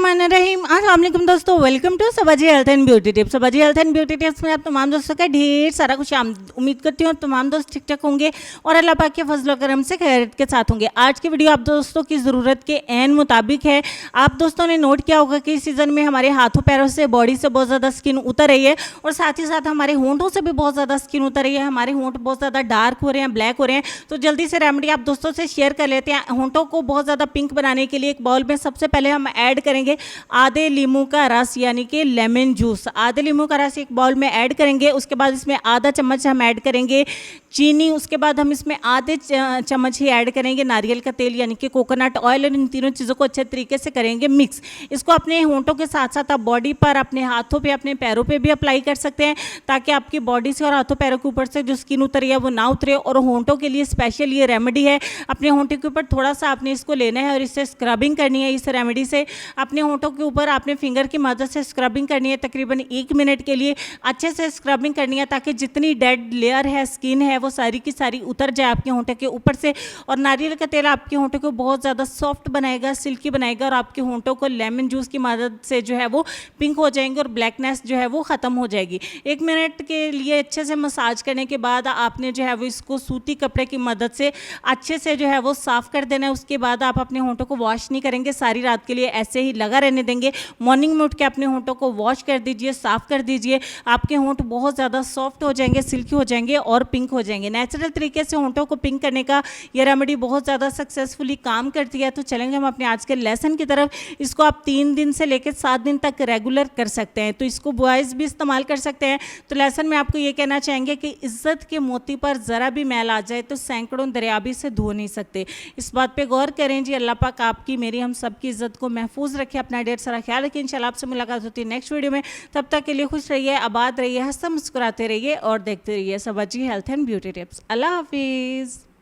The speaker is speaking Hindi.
बिस्मिल्लाहिर्रहमानिर्रहीम। अस्सलाम वालेकुम दोस्तों, welcome to Sabaji health and beauty tips. Sabaji health and beauty tips में आप तमाम दोस्तों का ढेर सारा कुछ उम्मीद करती हूँ तमाम दोस्त ठीक ठाक होंगे और अल्लाह पाक के फजल और करम से खैरियत के साथ होंगे। आज की वीडियो आप दोस्तों की ज़रूरत के ऐन मुताबिक है। आप दोस्तों ने नोट किया होगा कि इस सीज़न में हमारे हाथों पैरों से बॉडी से बहुत ज़्यादा स्किन उतर रही है और साथ ही साथ हमारे होंठों से भी बहुत ज़्यादा स्किन उतर रही है। हमारे होंठ बहुत ज़्यादा डार्क हो रहे हैं, ब्लैक हो रहे हैं। तो जल्दी से रेमेडी आप दोस्तों से शेयर कर लेते हैं। होंठों को बहुत ज़्यादा पिंक बनाने के लिए एक बाउल में सबसे पहले हम ऐड करेंगे आधे लीमू का रस यानी कि लेमन जूस। आधे लीमू का रस एक बाउल में ऐड करेंगे। उसके बाद इसमें आधा चम्मच हम ऐड करेंगे चीनी। उसके बाद हम इसमें आधे चम्मच ही ऐड करेंगे नारियल का तेल यानी कि कोकोनट ऑयल। और इन तीनों चीज़ों को अच्छे तरीके से करेंगे मिक्स। इसको अपने होंठों के साथ साथ आप बॉडी पर, अपने हाथों पे, अपने पैरों पे भी अप्लाई कर सकते हैं ताकि आपकी बॉडी से और हाथों पैरों के ऊपर से जो स्किन उतरी है वो ना उतरे। और होंठों के लिए स्पेशल ये रेमेडी है। अपने होंठों के ऊपर थोड़ा सा आपने इसको लेना है और इससे स्क्रबिंग करनी है। इस रेमेडी से अपने होंठों के ऊपर आपने फिंगर की मदद से स्क्रबिंग करनी है। तकरीबन 1 मिनट के लिए अच्छे से स्क्रबिंग करनी है ताकि जितनी डेड लेयर है, स्किन है, वो सारी की सारी उतर जाए आपके होंठों के ऊपर से। और नारियल का तेल आपके होंठों को बहुत ज़्यादा सॉफ्ट बनाएगा, सिल्की बनाएगा और आपके होंठों को लेमन जूस की मदद से जो है वो पिंक हो जाएंगे और ब्लैकनेस जो है वो ख़त्म हो जाएगी। 1 मिनट के लिए अच्छे से मसाज करने के बाद आपने जो है वो इसको सूती कपड़े की मदद से अच्छे से जो है वो साफ़ कर देना है। उसके बाद आप अपने होंठों को वॉश नहीं करेंगे, सारी रात के लिए ऐसे ही लगा रहने देंगे। मॉर्निंग में उठ के अपने होंठों को वॉश कर दीजिए, साफ़ कर दीजिए। आपके होंठ बहुत ज़्यादा सॉफ्ट हो जाएंगे, सिल्की हो जाएंगे और पिंक हो जाएंगे। नेचुरल तरीके से होंठों को पिंक करने का ये रेमेडी बहुत ज़्यादा सक्सेसफुली काम करती है। तो चलेंगे हम अपने आज के लेसन की तरफ। इसको आप 3 दिन से लेकर 7 दिन तक रेगुलर कर सकते हैं। तो इसको बॉयज़ भी इस्तेमाल कर सकते हैं। तो लेसन में आपको ये कहना चाहेंगे कि इज़्ज़त के मोती पर ज़रा भी मैल आ जाए तो सैकड़ों दरिया भी से धो नहीं सकते। इस बात पे गौर करें जी। अल्लाह पाक आपकी, मेरी, हम सब की इज़्ज़त को महफूज रखे। अपना ढेर सारा ख्याल रखिए। इंशाल्लाह आपसे मुलाकात होती है नेक्स्ट वीडियो में। तब तक के लिए खुश रहिए, आबाद रहिए, हंसते मुस्कुराते रहिए और देखते रहिए सबाजी हेल्थ एंड ब्यूटी टिप्स। अल्लाह हाफिज़।